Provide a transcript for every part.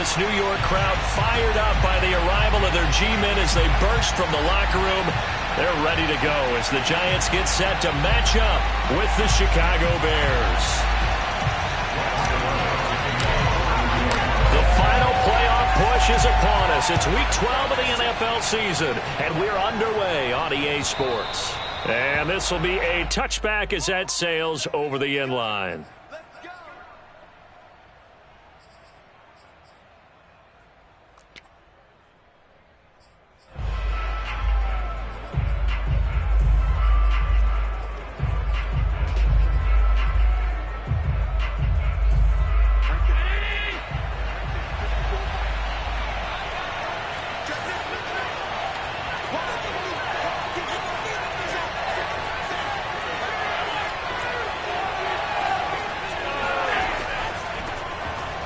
this New York crowd fired up by the arrival of their G-men as they burst from the locker room. They're ready to go as the Giants get set to match up with the Chicago Bears. The final playoff push is upon us. It's Week 12 of the NFL season, and we're underway on EA Sports. And this will be a touchback as that sails over the end line.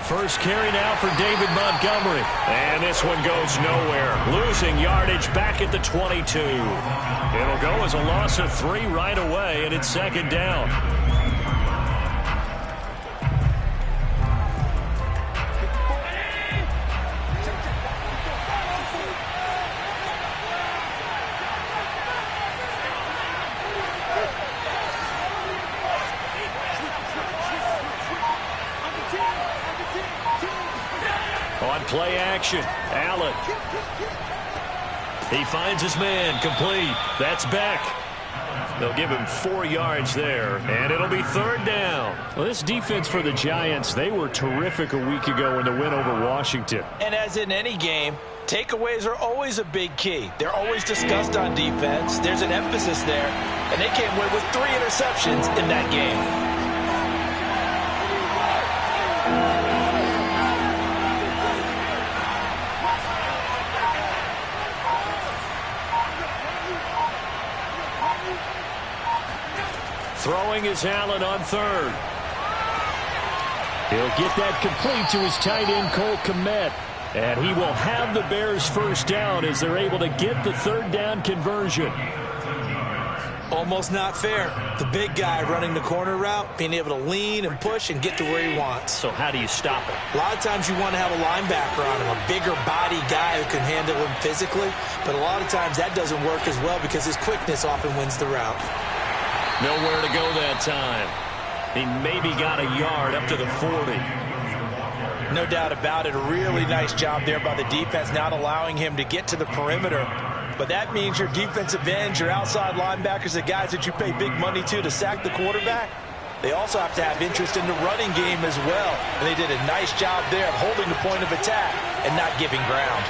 First carry now for David Montgomery. And this one goes nowhere. Losing yardage back at the 22. It'll go as a loss of 3 right away, and it's second down. On play action, Allen. He finds his man, complete. That's Beck. They'll give him 4 yards there, and it'll be third down. Well, this defense for the Giants, they were terrific a week ago in the win over Washington. And as in any game, takeaways are always a big key. They're always discussed on defense. There's an emphasis there, and they came away with 3 interceptions in that game. Throwing is Allen on third. He'll get that complete to his tight end, Cole Kmet. And he will have the Bears first down as they're able to get the third down conversion. Almost not fair. The big guy running the corner route, being able to lean and push and get to where he wants. So how do you stop it? A lot of times you want to have a linebacker on him, a bigger body guy who can handle him physically. But a lot of times that doesn't work as well because his quickness often wins the route. Nowhere to go that time. He maybe got a yard up to the 40. No doubt about it. A really nice job there by the defense, not allowing him to get to the perimeter. But that means your defensive ends, your outside linebackers, the guys that you pay big money to sack the quarterback, they also have to have interest in the running game as well. And they did a nice job there of holding the point of attack and not giving ground.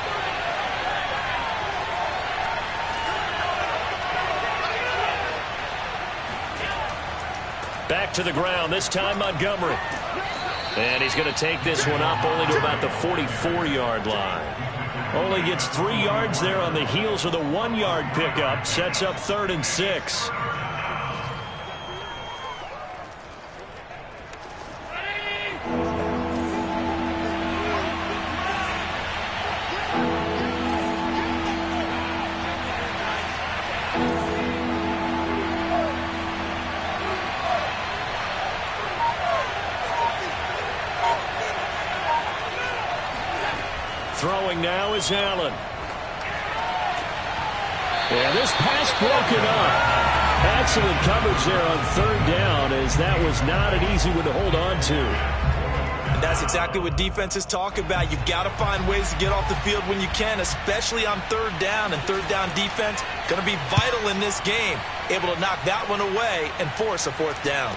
Back to the ground, this time Montgomery. And he's going to take this one up only to about the 44-yard line. Only gets 3 yards there on the heels of the 1-yard pickup. Sets up 3rd and 6. Throwing now is Allen. And this pass broken up. Excellent coverage there on 3rd down, as that was not an easy one to hold on to. And that's exactly what defenses talk about. You've got to find ways to get off the field when you can, especially on 3rd down. And 3rd down defense going to be vital in this game. Able to knock that one away and force a 4th down.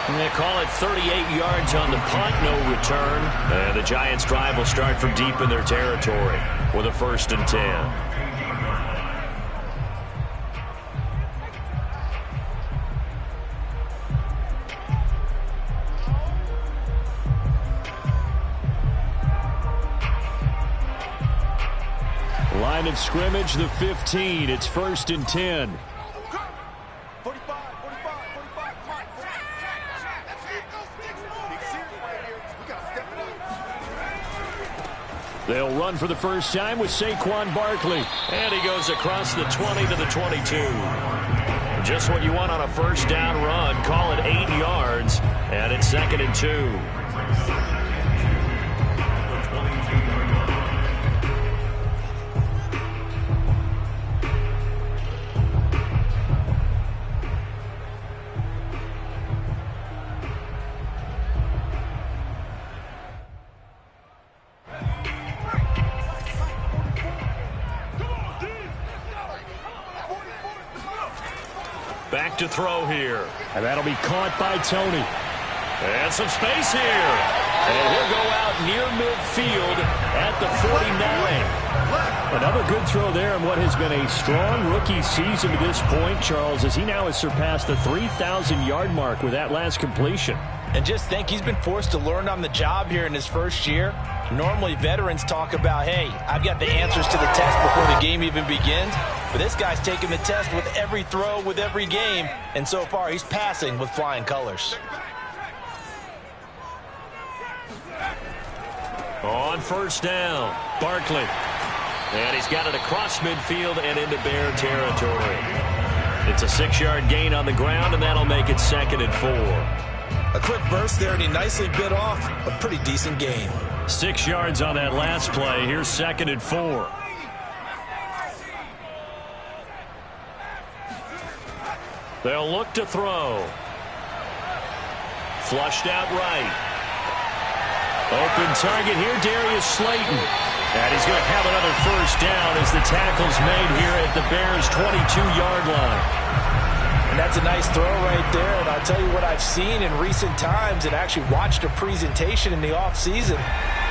And they call it 38 yards on the punt, no return. And the Giants' drive will start from deep in their territory with a 1st and 10. Line of scrimmage, the 15. It's 1st and 10. They'll run for the first time with Saquon Barkley. And he goes across the 20 to the 22. Just what you want on a first down run. Call it 8 yards. And it's 2nd and 2. to throw here. And that'll be caught by Tony. And some space here. And he'll go out near midfield at the 49. Another good throw there in what has been a strong rookie season to this point, Charles, as he now has surpassed the 3,000-yard mark with that last completion. And just think, he's been forced to learn on the job here in his first year. Normally, veterans talk about, hey, I've got the answers to the test before the game even begins. But this guy's taking the test with every throw, with every game. And so far, he's passing with flying colors. On first down, Barkley. And he's got it across midfield and into Bear territory. It's a 6-yard gain on the ground, and that'll make it 2nd and 4. A quick burst there, and he nicely bit off a pretty decent gain. 6 yards on that last play. Here's 2nd and 4. They'll look to throw. Flushed out right. Open target here, Darius Slayton. And he's going to have another first down as the tackle's made here at the Bears' 22-yard line. And that's a nice throw right there. And I'll tell you what I've seen in recent times and actually watched a presentation in the offseason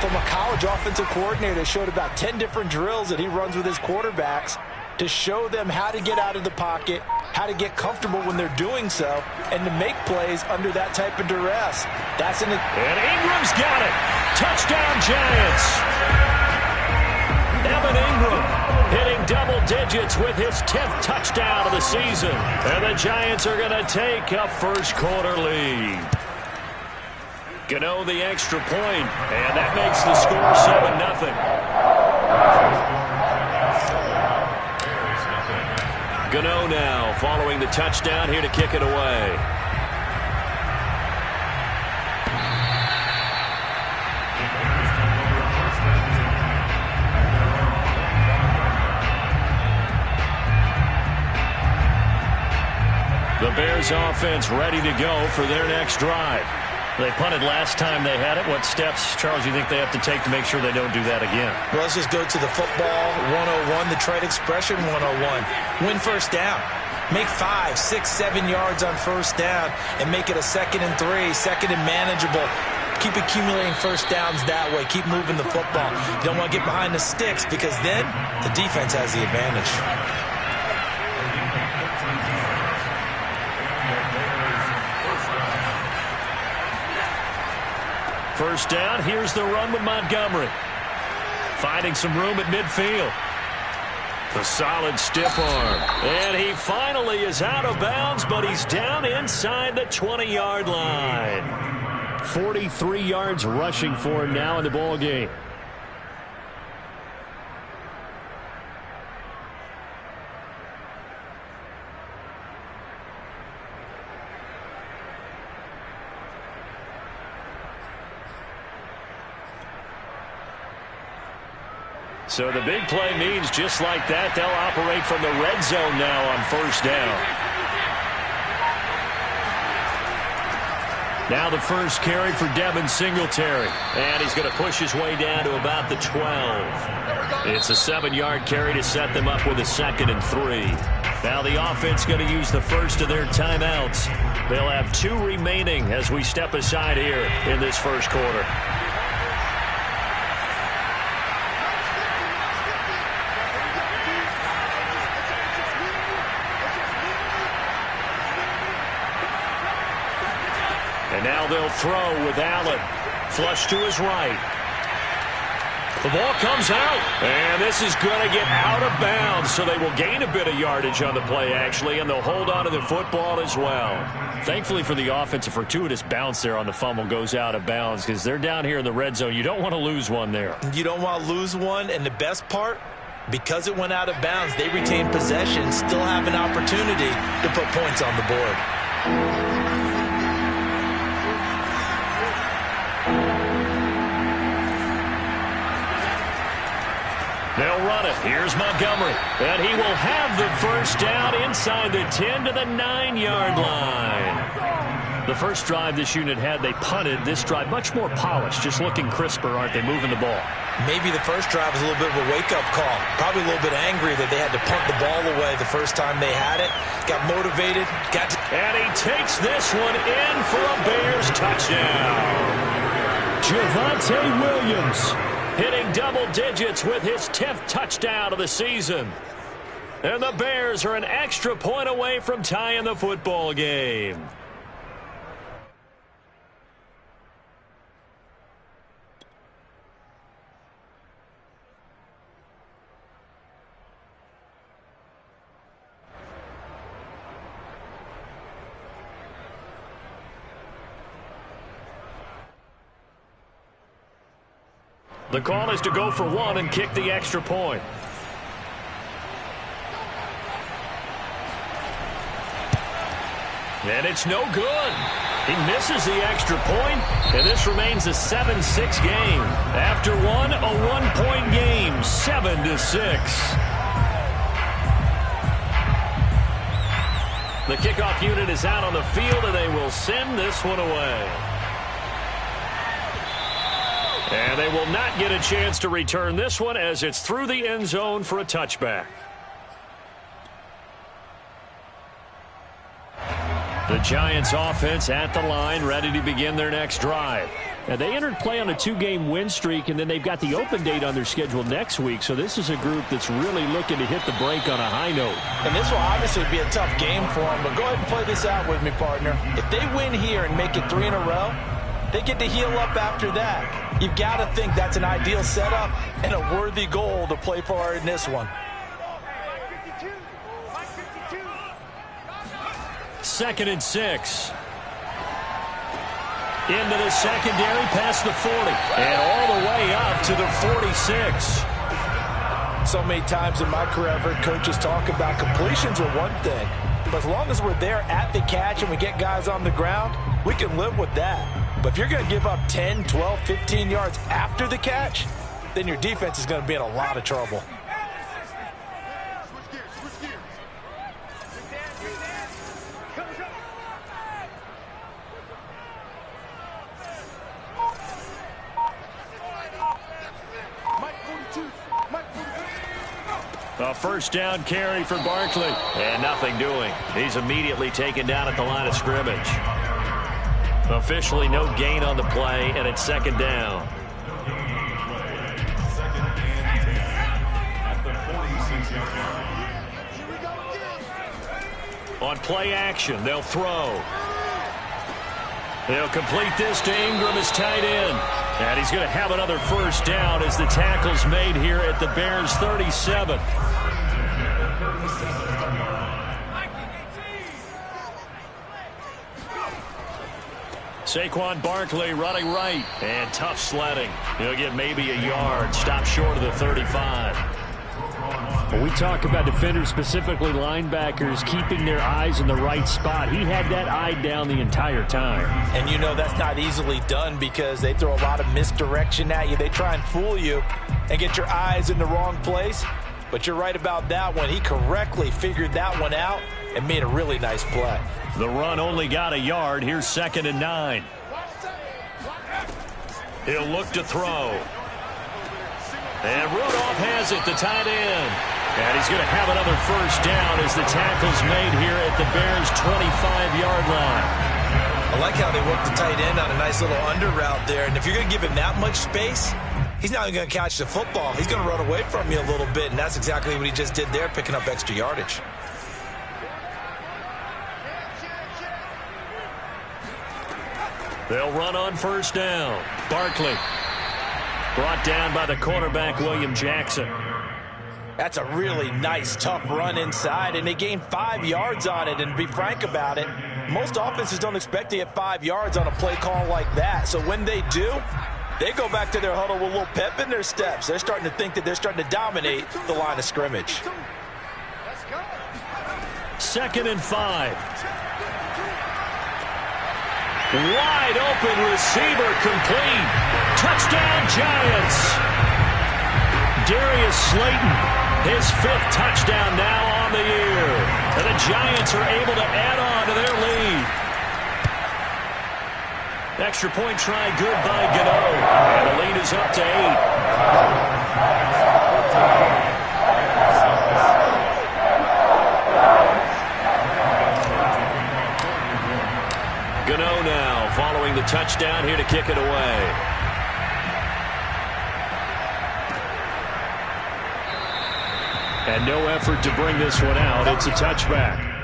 from a college offensive coordinator that showed about 10 different drills that he runs with his quarterbacks to show them how to get out of the pocket, how to get comfortable when they're doing so, and to make plays under that type of duress. And Ingram's got it. Touchdown, Giants. Evan Ingram hitting double digits with his 10th touchdown of the season. And the Giants are going to take a first-quarter lead. Gano the extra point, and that makes the score 7-0. Gano now following the touchdown here to kick it away. The Bears offense ready to go for their next drive. They punted last time they had it. What steps, Charles, you think they have to take to make sure they don't do that again? Well, let's just go to the football 101, the trade expression 101. Win first down. Make 5, 6, 7 yards on first down and make it a 2nd and 3, 2nd and manageable. Keep accumulating first downs that way. Keep moving the football. You don't want to get behind the sticks because then the defense has the advantage. First down, here's the run with Montgomery. Finding some room at midfield. The solid stiff arm. And he finally is out of bounds, but he's down inside the 20-yard line. 43 yards rushing for him now in the ball game. So the big play means just like that, they'll operate from the red zone now on first down. Now the first carry for Devin Singletary. And he's going to push his way down to about the 12. It's a 7-yard carry to set them up with a 2nd and 3. Now the offense going to use the first of their timeouts. They'll have 2 remaining as we step aside here in this first quarter. And now they'll throw with Allen. Flush to his right. The ball comes out. And this is going to get out of bounds. So they will gain a bit of yardage on the play, actually. And they'll hold on to the football as well. Thankfully for the offense, a fortuitous bounce there on the fumble goes out of bounds because they're down here in the red zone. You don't want to lose one there. You don't want to lose one. And the best part, because it went out of bounds, they retain possession, still have an opportunity to put points on the board. They'll run it. Here's Montgomery. And he will have the first down inside the 10 to the 9-yard line. The first drive this unit had, they punted. This drive, much more polished, just looking crisper, aren't they, moving the ball? Maybe the first drive was a little bit of a wake-up call. Probably a little bit angry that they had to punt the ball away the first time they had it. Got motivated. And he takes this one in for a Bears touchdown. Javonte Williams hitting double digits with his 10th touchdown of the season. And the Bears are an extra point away from tying the football game. The call is to go for one and kick the extra point. And it's no good. He misses the extra point, and this remains a 7-6 game. After one, a one-point game, 7-6. The kickoff unit is out on the field, and they will send this one away. And they will not get a chance to return this one as it's through the end zone for a touchback. The Giants offense at the line, ready to begin their next drive. Now, they entered play on a 2-game win streak, and then they've got the open date on their schedule next week. So this is a group that's really looking to hit the break on a high note. And this will obviously be a tough game for them, but go ahead and play this out with me, partner. If they win here and make it 3 in a row, they get to heal up after that. You've got to think that's an ideal setup and a worthy goal to play for in this one. 2nd and 6. Into the secondary, past the 40, and all the way up to the 46. So many times in my career, I've heard coaches talk about completions are one thing. But as long as we're there at the catch and we get guys on the ground, we can live with that. But if you're going to give up 10, 12, 15 yards after the catch, then your defense is going to be in a lot of trouble. A first down carry for Barkley. And nothing doing. He's immediately taken down at the line of scrimmage. Officially no gain on the play, and it's 2nd down. On play action, they'll throw. They'll complete this to Ingram as tight end. And he's going to have another first down as the tackle's made here at the Bears' 37. Saquon Barkley running right. And tough sledding. He'll get maybe a yard. Stop short of the 35. When we talk about defenders, specifically linebackers, keeping their eyes in the right spot, he had that eye down the entire time. And you know that's not easily done because they throw a lot of misdirection at you. They try and fool you and get your eyes in the wrong place. But you're right about that one. He correctly figured that one out and made a really nice play. The run only got a yard. Here's 2nd and 9. He'll look to throw. And Rudolph has it, the tight end. And he's going to have another first down as the tackle's made here at the Bears' 25-yard line. I like how they work the tight end on a nice little under route there. And if you're going to give him that much space, he's not even going to catch the football. He's going to run away from you a little bit, and that's exactly what he just did there, picking up extra yardage. They'll run on first down. Barkley brought down by the cornerback, William Jackson. That's a really nice, tough run inside, and they gained 5 yards on it. And to be frank about it, most offenses don't expect to get 5 yards on a play call like that. So when they do, they go back to their huddle with a little pep in their steps. They're starting to think that they're starting to dominate the line of scrimmage. 2nd and 5. Wide open receiver complete. Touchdown Giants. Darius Slayton, his 5th touchdown now on the year. And the Giants are able to add on to their lead. Extra point try good by Gano. And the lead is up to 8. Gano now following the touchdown here to kick it away. And no effort to bring this one out. It's a touchback.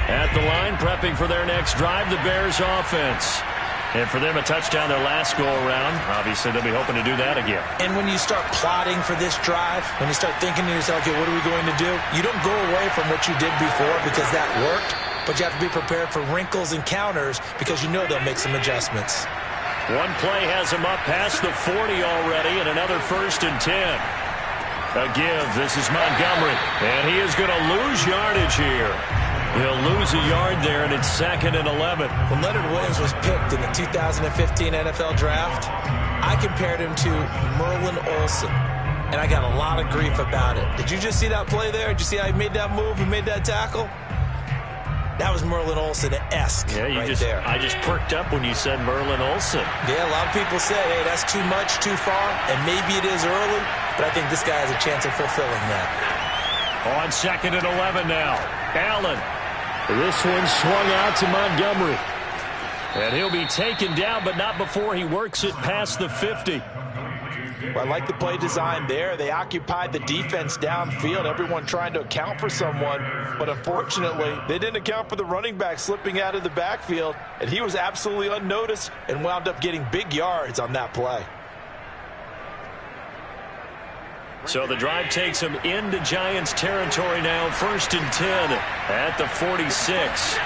At the line, prepping for their next drive, the Bears offense. And for them, a touchdown their last go-around. Obviously, they'll be hoping to do that again. And when you start plotting for this drive, when you start thinking to yourself, okay, what are we going to do? You don't go away from what you did before because that worked, but you have to be prepared for wrinkles and counters because you know they'll make some adjustments. One play has them up past the 40 already, and another 1st and 10. A give. This is Montgomery, and he is going to lose yardage here. He'll lose a yard there, and it's 2nd and 11. When Leonard Williams was picked in the 2015 NFL Draft, I compared him to Merlin Olsen, and I got a lot of grief about it. Did you just see that play there? Did you see how he made that move and made that tackle? That was Merlin Olsen-esque there. I just perked up when you said Merlin Olsen. Yeah, a lot of people said, hey, that's too much, too far, and maybe it is early, but I think this guy has a chance of fulfilling that. On 2nd and 11 now. Allen. This one swung out to Montgomery. And he'll be taken down, but not before he works it past the 50. Well, I like the play design there. They occupied the defense downfield, everyone trying to account for someone. But unfortunately, they didn't account for the running back slipping out of the backfield. And he was absolutely unnoticed and wound up getting big yards on that play. So the drive takes him into Giants territory now, 1st and 10 at the 46.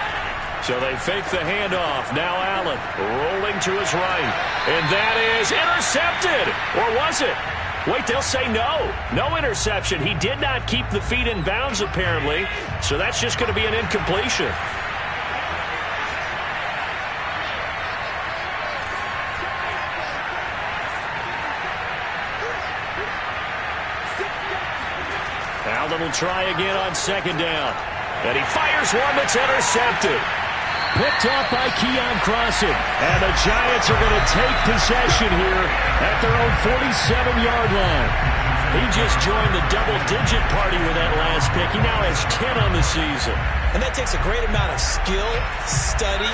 So they fake the handoff. Now Allen rolling to his right. And that is intercepted. Or was it? Wait, they'll say no. No interception. He did not keep the feet in bounds, apparently. So that's just going to be an incompletion. Allen will try again on 2nd down. And he fires one that's intercepted. Picked off by Keon Crossen. And the Giants are going to take possession here at their own 47-yard line. He just joined the double-digit party with that last pick. He now has 10 on the season. And that takes a great amount of skill, study,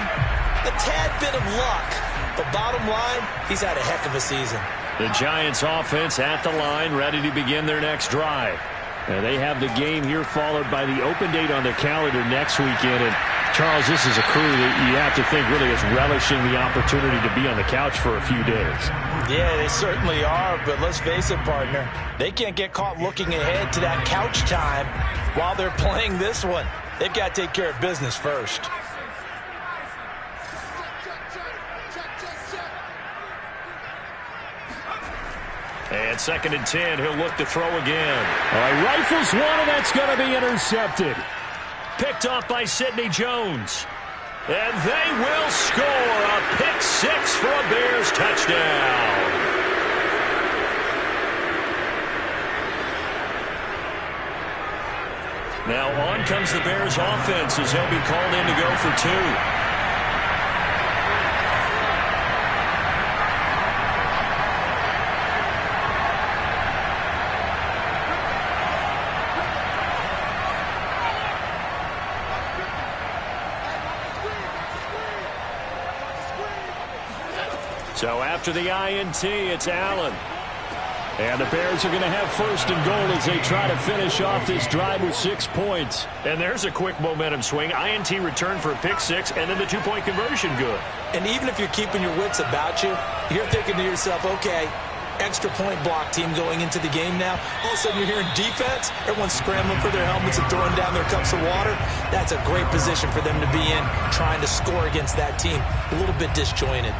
a tad bit of luck. But bottom line, he's had a heck of a season. The Giants offense at the line, ready to begin their next drive. And they have the game here followed by the open date on their calendar next weekend. And, Charles, this is a crew that you have to think really is relishing the opportunity to be on the couch for a few days. Yeah, they certainly are. But let's face it, partner, they can't get caught looking ahead to that couch time while they're playing this one. They've got to take care of business first. And 2nd and 10, he'll look to throw again. All right, rifles one, and that's going to be intercepted. Picked off by Sidney Jones. And they will score a pick 6 for a Bears touchdown. Now on comes the Bears offense as he'll be called in to go for 2. So after the INT, it's Allen. And the Bears are going to have 1st and goal as they try to finish off this drive with 6 points. And there's a quick momentum swing. INT return for a pick 6, and then the 2-point conversion good. And even if you're keeping your wits about you, you're thinking to yourself, okay, extra point block team going into the game now. All of a sudden you're hearing defense. Everyone's scrambling for their helmets and throwing down their cups of water. That's a great position for them to be in, trying to score against that team. A little bit disjointed.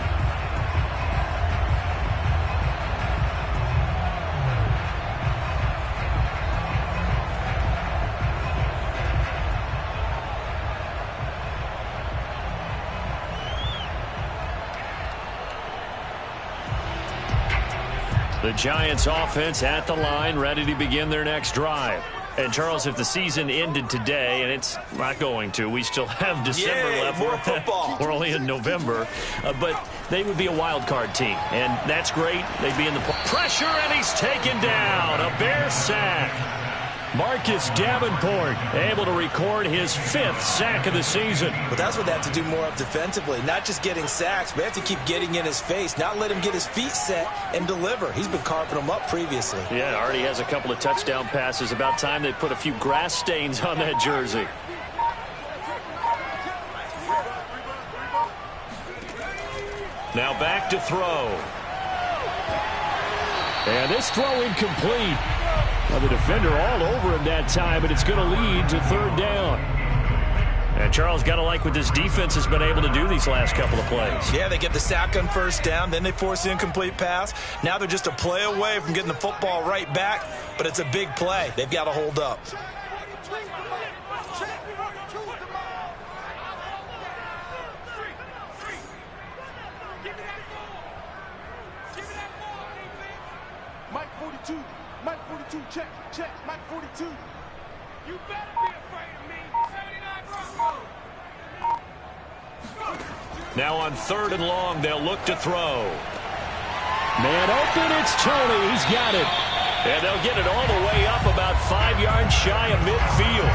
The Giants offense at the line, ready to begin their next drive. And, Charles, if the season ended today, and it's not going to, we still have December left. More football. We're only in November. But they would be a wild card team, and that's great. They'd be in the pressure, and he's taken down. A Bear sack. Marcus Davenport able to record his 5th sack of the season. But that's what they have to do more of defensively. Not just getting sacks, but they have to keep getting in his face, not let him get his feet set and deliver. He's been carving them up previously. Yeah, already has a couple of touchdown passes. About time they put a few grass stains on that jersey. Now back to throw. And this throw incomplete. Well, the defender all over him that time, but it's going to lead to 3rd down. And Charles, got to like what this defense has been able to do these last couple of plays. Yeah, they get the sack on 1st down, then they force the incomplete pass. Now they're just a play away from getting the football right back, but it's a big play. They've got to hold up. Mike 42. Mike 42, check, Mike 42. You better be afraid of me. 79 Broncos. Now on 3rd and long, they'll look to throw. Man open, it's Tony. He's got it. And they'll get it all the way up about 5 yards shy of midfield.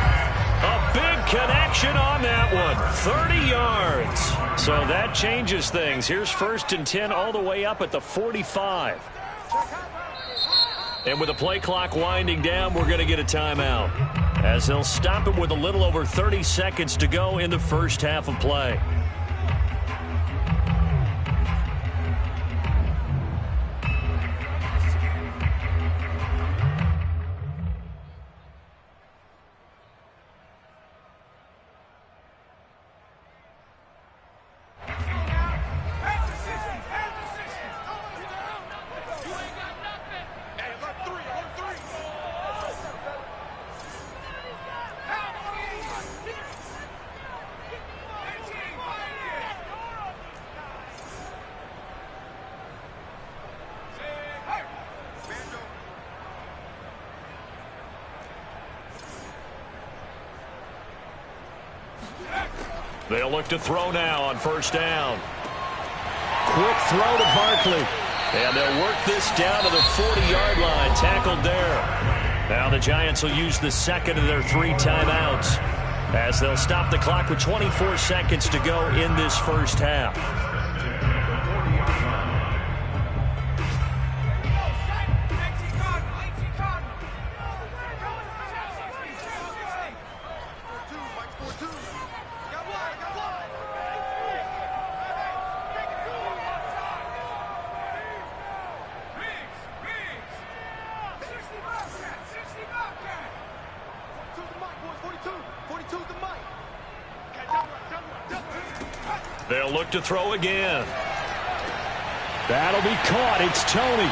A big connection on that one. 30 yards. So that changes things. Here's 1st and 10 all the way up at the 45. And with the play clock winding down, we're going to get a timeout, as they'll stop him with a little over 30 seconds to go in the first half of play. They'll look to throw now on 1st down. Quick throw to Barkley. And they'll work this down to the 40-yard line. Tackled there. Now the Giants will use the 2nd of their 3 timeouts, as they'll stop the clock with 24 seconds to go in this first half. They'll look to throw again. That'll be caught. It's Tony.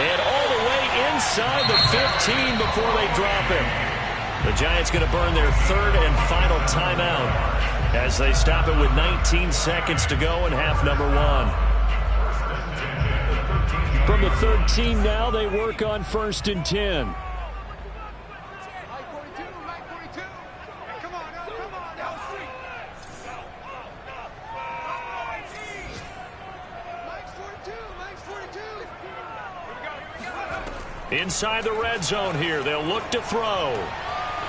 And all the way inside the 15 before they drop him. The Giants going to burn their 3rd and final timeout, as they stop it with 19 seconds to go in half number 1. From the 13 now, they work on 1st and 10. Inside the red zone here, they'll look to throw.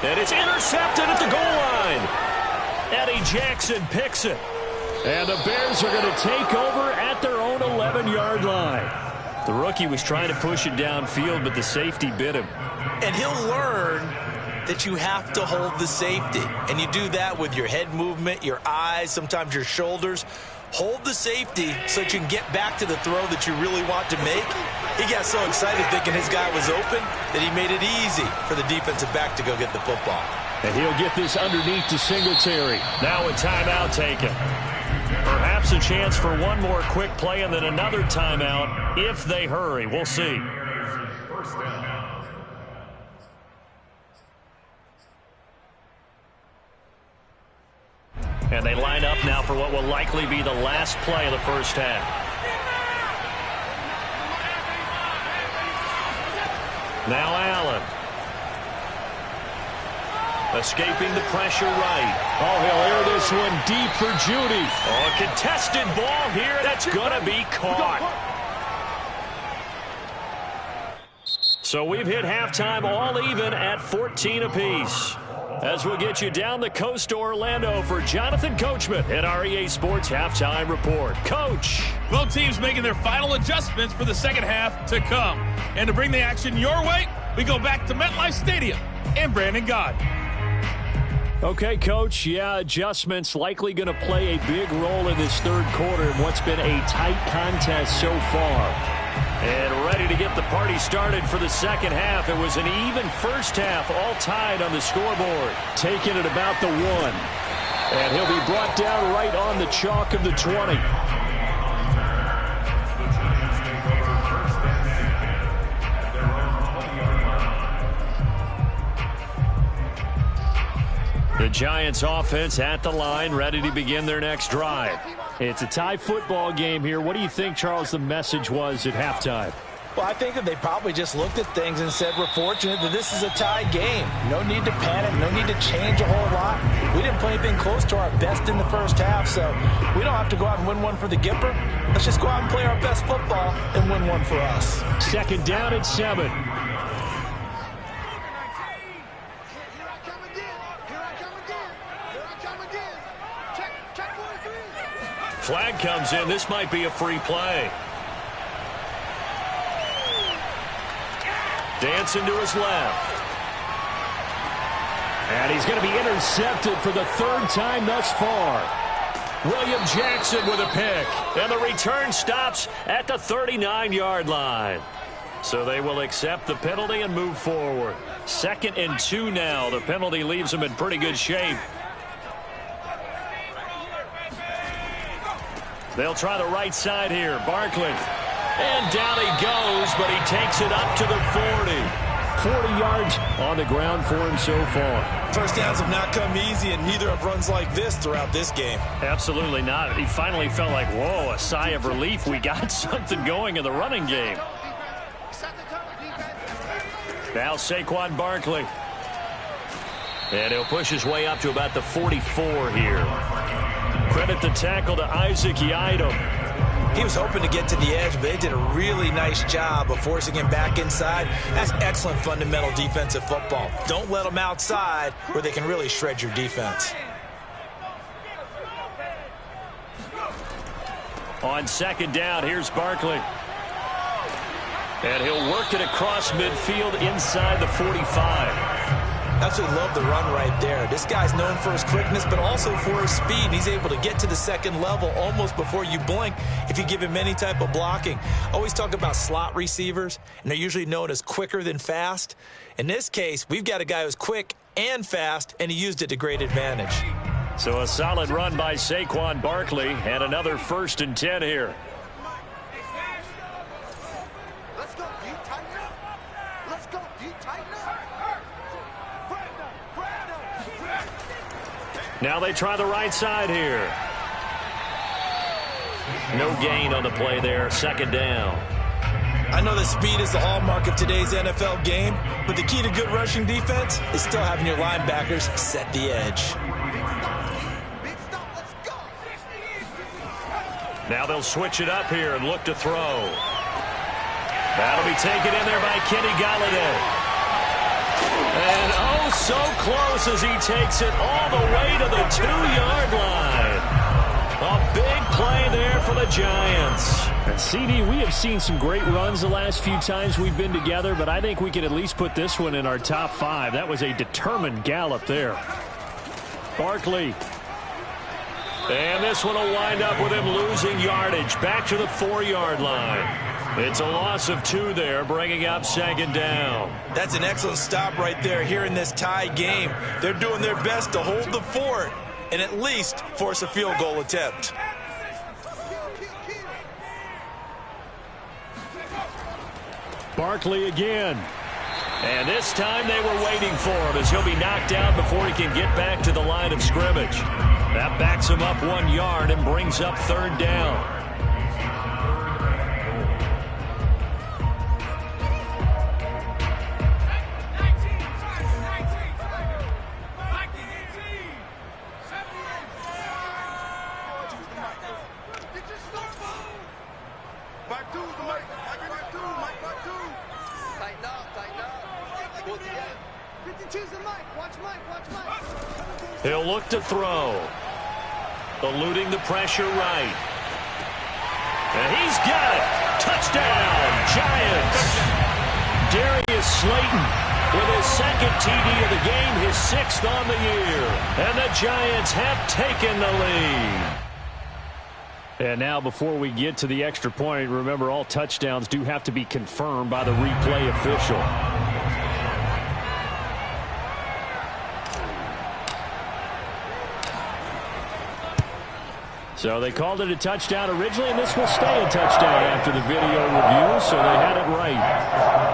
And it's intercepted at the goal line. Eddie Jackson picks it. And the Bears are going to take over at their own 11-yard line. The rookie was trying to push it downfield, but the safety bit him. And he'll learn that you have to hold the safety. And you do that with your head movement, your eyes, sometimes your shoulders. Hold the safety so that you can get back to the throw that you really want to make. He got so excited thinking his guy was open that he made it easy for the defensive back to go get the football. And he'll get this underneath to Singletary. Now a timeout taken. Perhaps a chance for one more quick play and then another timeout if they hurry. We'll see. And they line up now for what will likely be the last play of the first half. Now Allen. Escaping the pressure right. Oh, he'll air this one deep for Judy. Oh, a contested ball here. That's going to be caught. So we've hit halftime all even at 14 apiece. As we'll get you down the coast to Orlando for Jonathan Coachman at our EA Sports Halftime Report. Coach. Both teams making their final adjustments for the second half to come. And to bring the action your way, we go back to MetLife Stadium and Brandon God. Okay, Coach, yeah, adjustments likely going to play a big role in this third quarter in what's been a tight contest so far. And ready to get the party started for the second half. It was an even first half, all tied on the scoreboard. Taking it about the 1. And he'll be brought down right on the chalk of the 20. The Giants offense at the line, ready to begin their next drive. It's a tie football game here. What do you think, Charles, the message was at halftime? Well, I think that they probably just looked at things and said, we're fortunate that this is a tie game. No need to panic. No need to change a whole lot. We didn't play anything close to our best in the first half, so we don't have to go out and win one for the Gipper. Let's just go out and play our best football and win one for us. Second down at 7. Flag comes in. This might be a free play. Dancing to his left. And he's going to be intercepted for the third time thus far. William Jackson with a pick. And the return stops at the 39-yard line. So they will accept the penalty and move forward. 2nd and 2 now. The penalty leaves them in pretty good shape. They'll try the right side here. Barkley. And down he goes, but he takes it up to the 40. 40 yards on the ground for him so far. First downs have not come easy, and neither have runs like this throughout this game. Absolutely not. He finally felt like, whoa, a sigh of relief. We got something going in the running game. Now Saquon Barkley. And he'll push his way up to about the 44 here. Credit the tackle to Isaac Yiadom. He was hoping to get to the edge, but they did a really nice job of forcing him back inside. That's excellent fundamental defensive football. Don't let them outside where they can really shred your defense. On second down, here's Barkley. And he'll work it across midfield inside the 45. Absolutely love the run right there. This guy's known for his quickness, but also for his speed. And he's able to get to the second level almost before you blink if you give him any type of blocking. Always talk about slot receivers, and they're usually known as quicker than fast. In this case, we've got a guy who's quick and fast, and he used it to great advantage. So a solid run by Saquon Barkley, and another 1st and 10 here. Let's go, D, tighten up. Let's go, D, tighten up. Now they try the right side here. No gain on the play there. 2nd down. I know that speed is the hallmark of today's NFL game, but the key to good rushing defense is still having your linebackers set the edge. Big stop, let's go. Now they'll switch it up here and look to throw. That'll be taken in there by Kenny Golladay. And oh, so close as he takes it all the way to the 2-yard line. A big play there for the Giants. And CD, we have seen some great runs the last few times we've been together, but I think we can at least put this one in our top 5. That was a determined gallop there. Barkley. And this one will wind up with him losing yardage back to the 4-yard line. It's a loss of 2 there, bringing up 2nd down. That's an excellent stop right there here in this tie game. They're doing their best to hold the fort and at least force a field goal attempt. Barkley again. And this time they were waiting for him as he'll be knocked down before he can get back to the line of scrimmage. That backs him up 1 yard and brings up 3rd down. Back two, Mike. Back two. Tighten up. Pull it together. 52's the Mike. Watch Mike. He'll look to throw. Eluding the pressure right. And he's got it. Touchdown, Giants. Darius Slayton with his second TD of the game, his 6th on the year. And the Giants have taken the lead. And now before we get to the extra point, remember all touchdowns do have to be confirmed by the replay official. So they called it a touchdown originally, and this will stay a touchdown after the video review, so they had it right.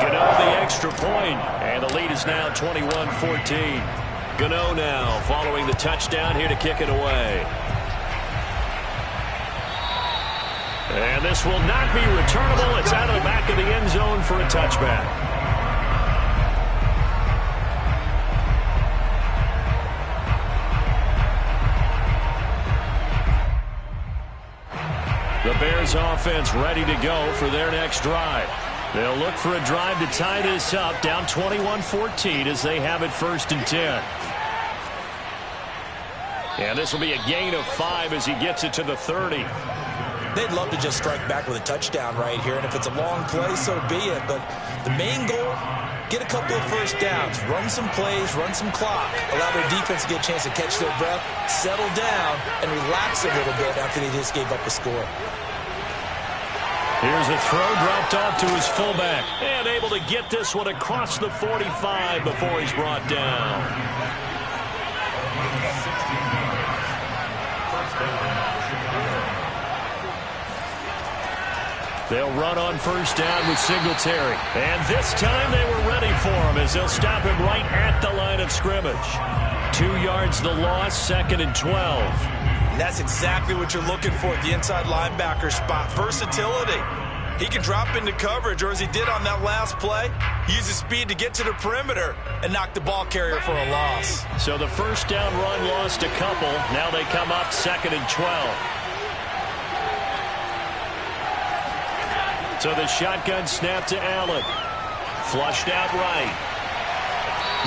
Gano the extra point, and the lead is now 21-14. Gano now following the touchdown here to kick it away. And this will not be returnable. It's out of the back of the end zone for a touchback. The Bears offense ready to go for their next drive. They'll look for a drive to tie this up, down 21-14 as they have it 1st and 10. And this will be a gain of 5 as he gets it to the 30. They'd love to just strike back with a touchdown right here, and if it's a long play, so be it. But the main goal, get a couple of first downs, run some plays, run some clock, allow their defense to get a chance to catch their breath, settle down, and relax a little bit after they just gave up a score. Here's a throw dropped off to his fullback, and able to get this one across the 45 before he's brought down. They'll run on 1st down with Singletary. And this time they were ready for him as they'll stop him right at the line of scrimmage. 2 yards the loss, 2nd and 12. And that's exactly what you're looking for at the inside linebacker spot. Versatility. He can drop into coverage, or as he did on that last play, use his speed to get to the perimeter and knock the ball carrier for a loss. So the 1st down run lost a couple. Now they come up 2nd and 12. So the shotgun snap to Allen. Flushed out right.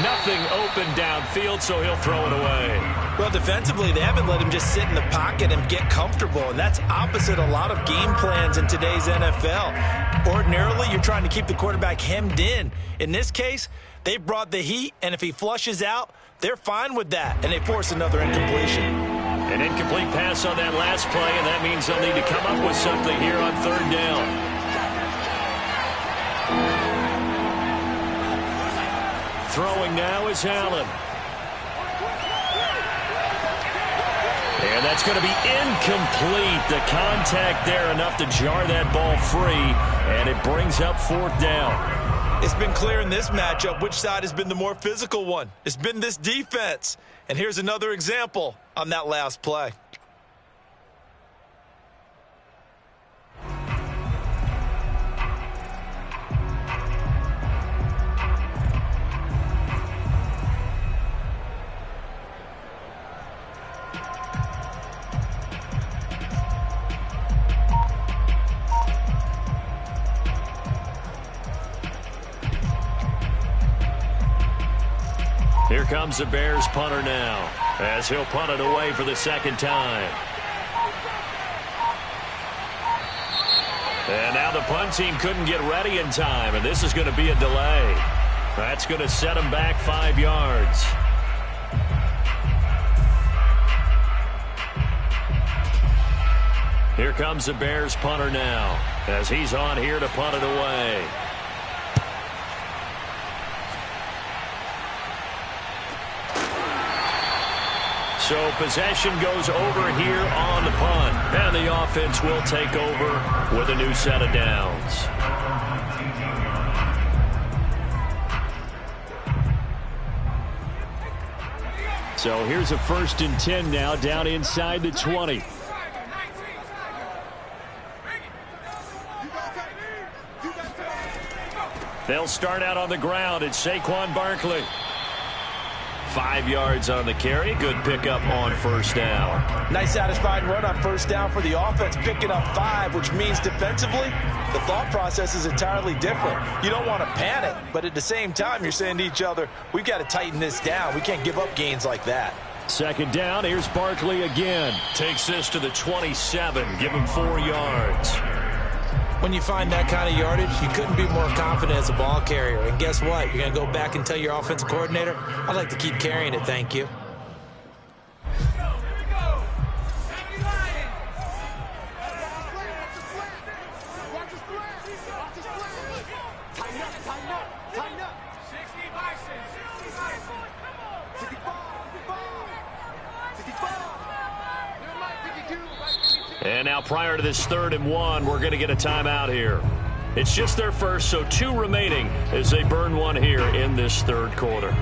Nothing open downfield, so he'll throw it away. Well, defensively, they haven't let him just sit in the pocket and get comfortable, and that's opposite a lot of game plans in today's NFL. Ordinarily, you're trying to keep the quarterback hemmed in. In this case, they brought the heat, and if he flushes out, they're fine with that, and they force another incompletion. An incomplete pass on that last play, and that means they'll need to come up with something here on 3rd down. Throwing now is Allen. And that's going to be incomplete. The contact there enough to jar that ball free, and it brings up 4th down. It's been clear in this matchup which side has been the more physical one. It's been this defense. And here's another example on that last play. Here comes the Bears punter now, as he'll punt it away for the 2nd time. And now the punt team couldn't get ready in time, and this is going to be a delay. That's going to set them back 5 yards. Here comes the Bears punter now, as he's on here to punt it away. So possession goes over here on the punt. And the offense will take over with a new set of downs. So here's a 1st and 10 now, down inside the 20. They'll start out on the ground. It's Saquon Barkley. 5 yards on the carry. Good pickup on first down. Nice satisfying run on first down for the offense, picking up 5, which means defensively, the thought process is entirely different. You don't want to panic, but at the same time, you're saying to each other, we've got to tighten this down. We can't give up gains like that. Second down, here's Barkley again. Takes this to the 27, give him 4 yards. When you find that kind of yardage, you couldn't be more confident as a ball carrier. And guess what? You're going to go back and tell your offensive coordinator, I'd like to keep carrying it, thank you. And now prior to this 3rd and 1, we're going to get a timeout here. It's just their first, so 2 remaining as they burn one here in this 3rd quarter.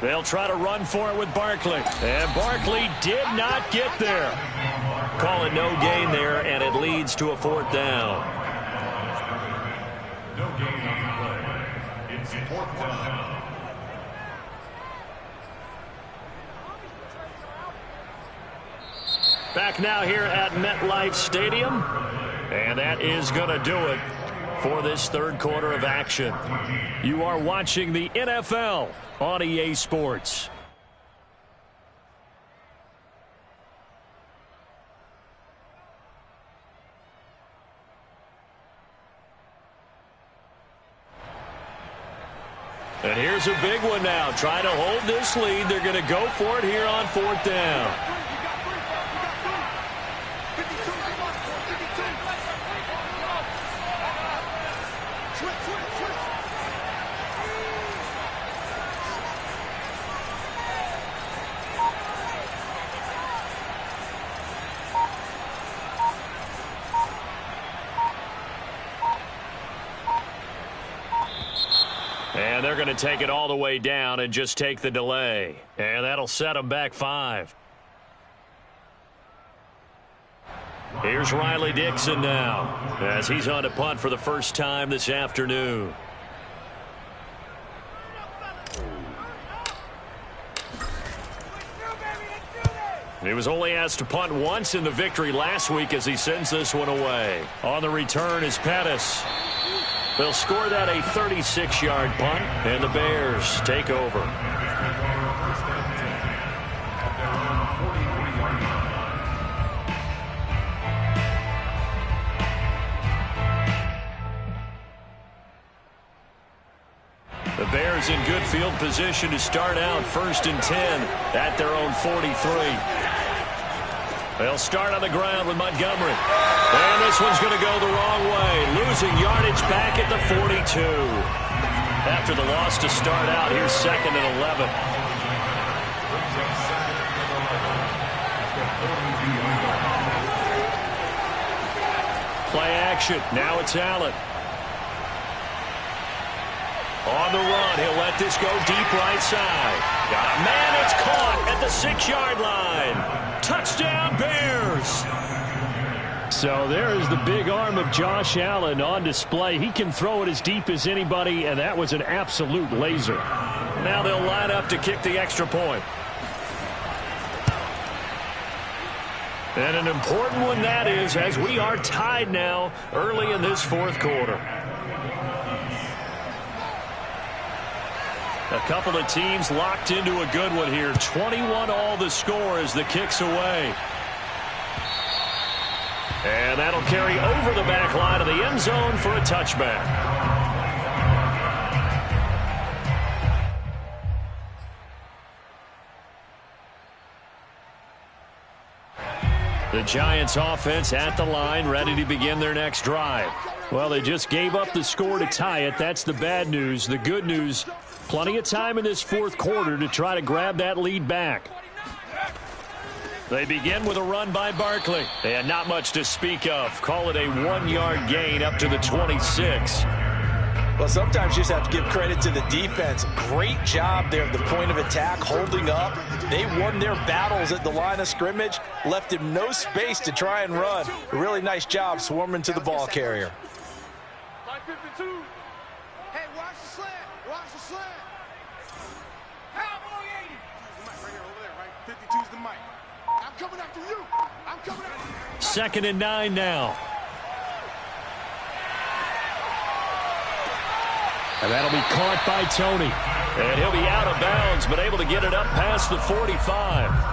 They'll try to run for it with Barkley. And Barkley did not get there. Call it no gain there, and it leads to a 4th down. No gain on the play. It's 4th down. Back now here at MetLife Stadium. And that is going to do it for this 3rd quarter of action. You are watching the NFL on EA Sports. And here's a big one now. Trying to hold this lead. They're going to go for it here on 4th down. And they're going to take it all the way down and just take the delay. And that'll set them back 5. Here's Riley Dixon now as he's on to punt for the first time this afternoon. He was only asked to punt once in the victory last week as he sends this one away. On the return is Pettis. They'll score that a 36-yard punt, and the Bears take over. The Bears in good field position to start out 1st and 10 at their own 43. They'll start on the ground with Montgomery. And this one's going to go the wrong way. Losing yardage back at the 42. After the loss to start out, here's 2nd and 11. Play action. Now it's Allen. On the run, he'll let this go deep right side. Got a man, it's caught at the 6-yard line. Touchdown, Bears. So there is the big arm of Josh Allen on display. He can throw it as deep as anybody, and that was an absolute laser. Now they'll line up to kick the extra point. And an important one that is, as we are tied now early in this 4th quarter. A couple of teams locked into a good one here. 21-all the score as the kick's away. And that'll carry over the back line of the end zone for a touchback. The Giants offense at the line, ready to begin their next drive. Well, they just gave up the score to tie it. That's the bad news. The good news, plenty of time in this 4th quarter to try to grab that lead back. They begin with a run by Barkley. And not much to speak of. Call it a 1-yard gain up to the 26. Well, sometimes you just have to give credit to the defense. Great job there at the point of attack, holding up. They won their battles at the line of scrimmage, left him no space to try and run. A really nice job swarming to the ball carrier. 52. Hey, watch the slant. Watch the slant. Cowboy 80. The mic right here over there, right? 52's the mic. I'm coming after you. I'm coming after you. 2nd and 9 now. And that'll be caught by Tony. And he'll be out of bounds, but able to get it up past the 45.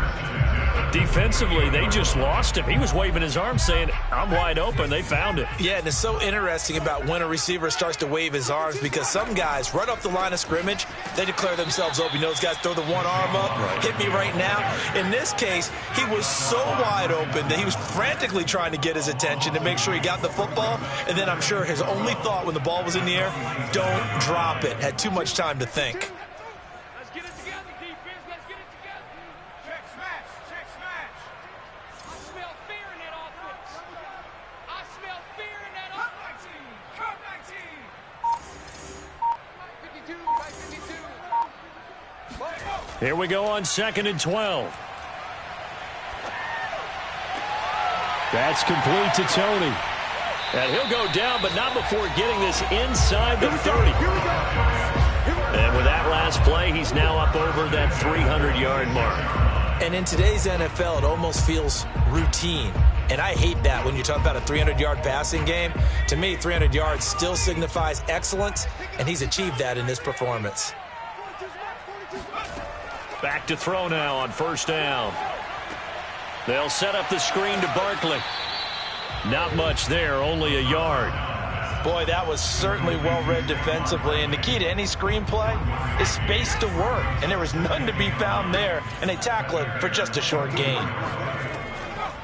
Defensively, they just lost him. He was waving his arms saying, I'm wide open. They found it. Yeah, and it's so interesting about when a receiver starts to wave his arms because some guys, right off the line of scrimmage, they declare themselves open. You know, those guys throw the one arm up, hit me right now. In this case, he was so wide open that he was frantically trying to get his attention to make sure he got the football. And then I'm sure his only thought when the ball was in the air, don't drop it. Had too much time to think. Let's get it together, defense. Let's get it together. Check smash. Check smash. I smell fear in that offense. I smell fear in that offense. Cut my team. 52. Right 52. Here we go on 2nd and 12. That's complete to Tony. And he'll go down, but not before getting this inside the 30. And with that last play, he's now up over that 300-yard mark. And in today's NFL, it almost feels routine. And I hate that when you talk about a 300-yard passing game. To me, 300 yards still signifies excellence, and he's achieved that in this performance. Back to throw now on 1st down. They'll set up the screen to Barkley. Not much there, only a yard. Boy, that was certainly well-read defensively, and the key to any screenplay is space to work, and there was none to be found there, and they tackle it for just a short gain.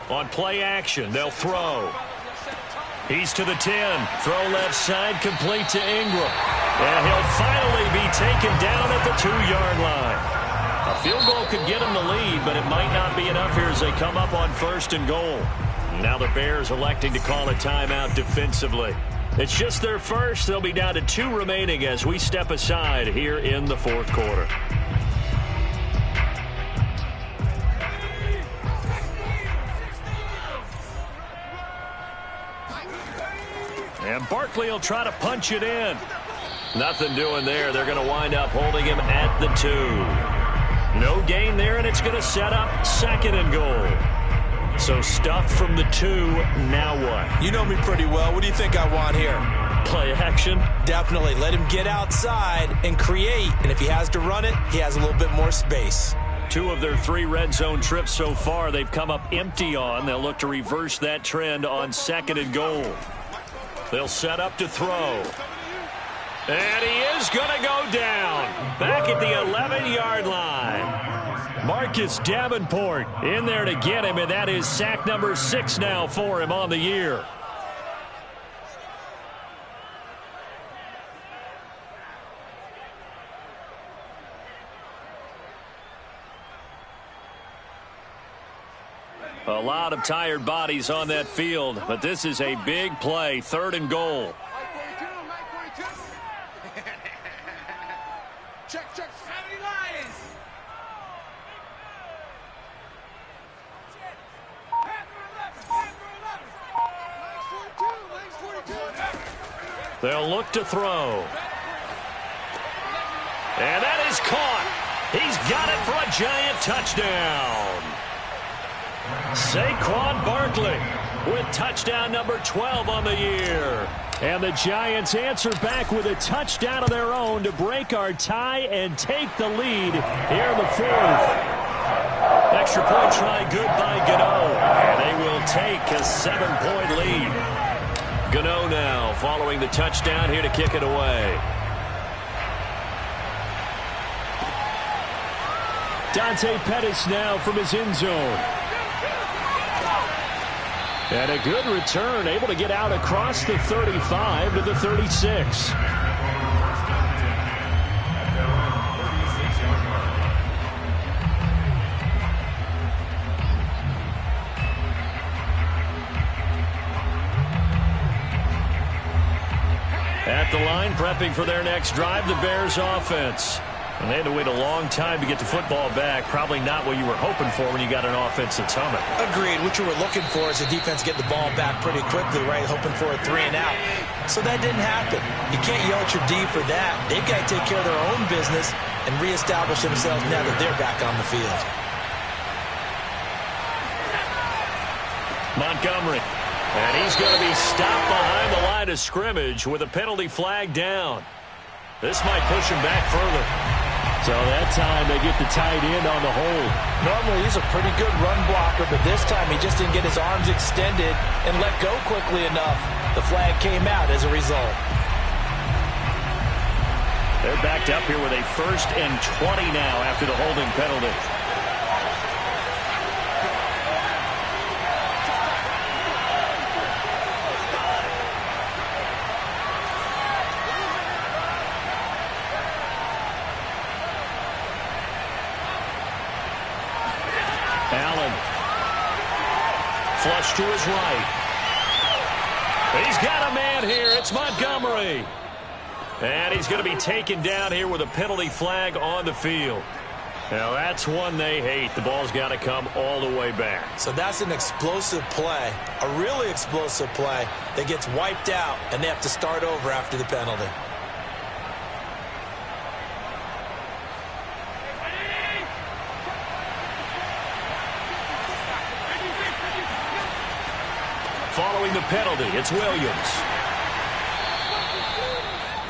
On play action, they'll throw. He's to the 10. Throw left side, complete to Ingram. And he'll finally be taken down at the 2-yard line. A field goal could get him the lead, but it might not be enough here as they come up on 1st and goal. Now the Bears electing to call a timeout defensively. It's just their first. They'll be down to 2 remaining as we step aside here in the 4th quarter. And Barkley will try to punch it in. Nothing doing there. They're going to wind up holding him at the 2. No gain there, and it's going to set up 2nd and goal. So stuff from the 2, now what? You know me pretty well. What do you think I want here? Play action? Definitely. Let him get outside and create. And if he has to run it, he has a little bit more space. 2 of their 3 red zone trips so far, they've come up empty on. They'll look to reverse that trend on 2nd and goal. They'll set up to throw. And he is going to go down. Back at the 11-yard line. Marcus Davenport in there to get him, and that is sack number 6 now for him on the year. A lot of tired bodies on that field, but this is a big play, 3rd and goal. Check, check. 70 Lions. They'll look to throw. And that is caught. He's got it for a giant touchdown. Saquon Barkley with touchdown number 12 on the year. And the Giants answer back with a touchdown of their own to break our tie and take the lead here in the 4th. Extra point try good by Gano. And they will take a 7-point lead. Gano now following the touchdown here to kick it away. Dante Pettis now from his end zone. And a good return, able to get out across the 35 to the 36. At the line, prepping for their next drive, the Bears offense. And they had to wait a long time to get the football back. Probably not what you were hoping for when you got an offense that's humming. Agreed. What you were looking for is the defense get the ball back pretty quickly, right? Hoping for a 3 and out. So that didn't happen. You can't yell at your D for that. They've got to take care of their own business and reestablish themselves now that they're back on the field. Montgomery. And he's going to be stopped behind the line of scrimmage with a penalty flag down. This might push him back further. So that time they get the tight end on the hold. Normally he's a pretty good run blocker, but this time he just didn't get his arms extended and let go quickly enough. The flag came out as a result. They're backed up here with a 1st and 20 now after the holding penalty. Allen. Flush to his right. He's got a man here. It's Montgomery. And he's going to be taken down here with a penalty flag on the field. Now that's one they hate. The ball's got to come all the way back. So that's an explosive play, a really explosive play that gets wiped out, and they have to start over after the penalty. Following the penalty, it's Williams.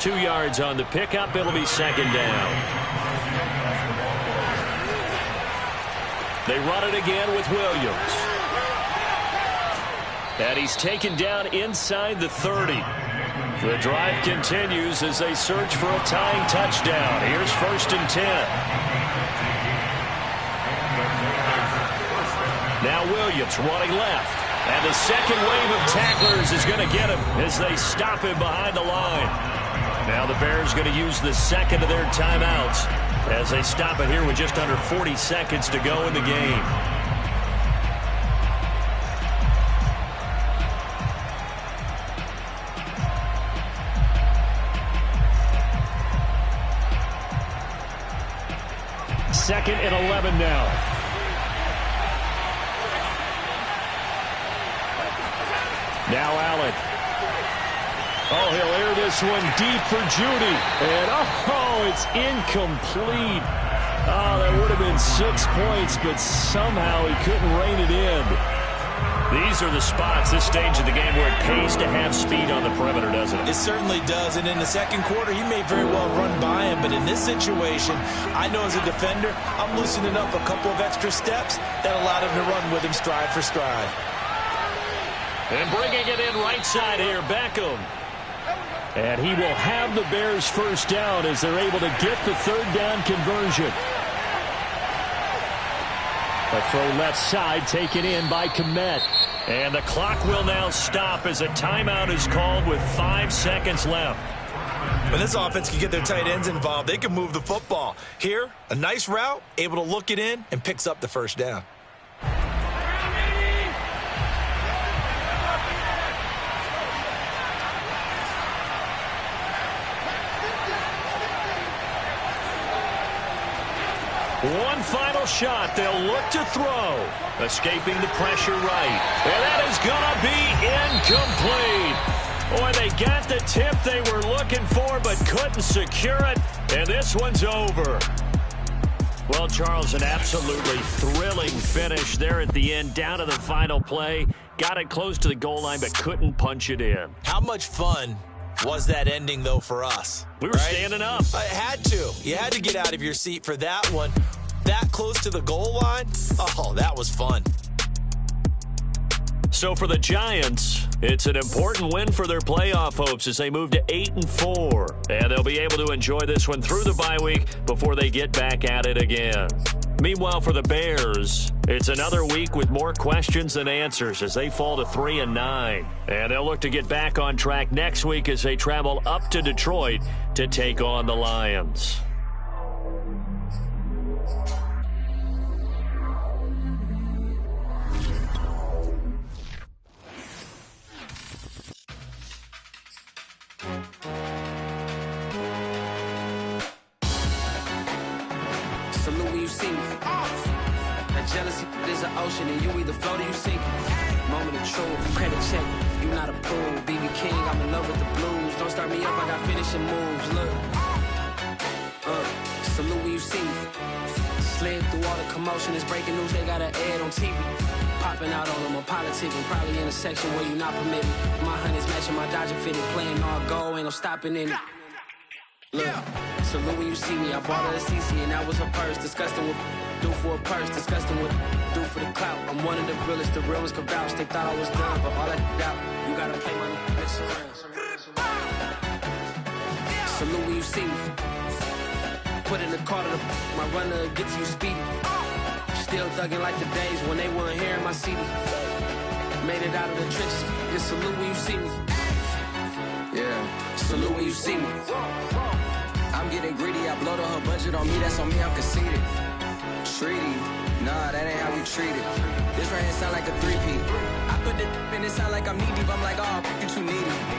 2 yards on the pickup. It'll be 2nd down. They run it again with Williams. And he's taken down inside the 30. The drive continues as they search for a tying touchdown. Here's 1st and 10. Now Williams running left. And the second wave of tacklers is going to get him as they stop him behind the line. Now the Bears going to use the second of their timeouts as they stop it here with just under 40 seconds to go in the game. Second and 11 now. Now Allen. Oh, he'll air this one deep for Judy. And, oh, it's incomplete. Oh, that would have been 6 points, but somehow he couldn't rein it in. These are the spots, this stage of the game, where it pays to have speed on the perimeter, doesn't it? It certainly does. And in the second quarter, he may very well run by him. But in this situation, I know as a defender, I'm loosening up a couple of extra steps that allowed him to run with him stride for stride. And bringing it in right side here, Beckham. And he will have the Bears first down as they're able to get the 3rd down conversion. A throw left side taken in by Kmet. And the clock will now stop as a timeout is called with 5 seconds left. When this offense can get their tight ends involved, they can move the football. Here, a nice route, able to look it in, and picks up the 1st down. One final shot. They'll look to throw. Escaping the pressure right. And that is going to be incomplete. Boy, they got the tip they were looking for but couldn't secure it. And this one's over. Well, Charles, an absolutely thrilling finish there at the end. Down to the final play. Got it close to the goal line but couldn't punch it in. How much fun was that ending, though, for us? We were standing up. I had to. You had to get out of your seat for that one. That close to the goal line? Oh, that was fun. So for the Giants, it's an important win for their playoff hopes as they move to 8-4. And they'll be able to enjoy this one through the bye week before they get back at it again. Meanwhile, for the Bears, it's another week with more questions than answers as they fall to 3-9. And they'll look to get back on track next week as they travel up to Detroit to take on the Lions. Salute when you see me. That jealousy is an ocean, and you either float or you sink. Moment of truth, credit check, you not approved. BB King, I'm in love with the blues. Don't start me up, I got finishing moves. Look, salute when you see me. Slid through all the commotion, it's breaking news, they got an ad on TV. Popping out on them, I'm politicking, probably in a section where you not permitted. My honey's matching my Dodger fitted, playing all goal, ain't no stopping in it. Look, salute when you see me, I bought her a CC and that was her purse. Disgusting with do for a purse, disgusting with do for the clout. I'm one of the realest, the real ones could vouch. They thought I was done, but all that out, you gotta play my next around. Salute when you see me. Put in the car to my runner gets you speedy. Still thugging like the days when they weren't here in my city. Made it out of the trenches. Just salute when you see me. Yeah, Salute when you see me. I'm getting greedy. I blow her budget on me. That's on me. I'm conceited. Treaty. Nah, that ain't how we treat it. This right here sound like a 3P. I put the in it sound like I'm knee deep. I'm like, oh, you too needy.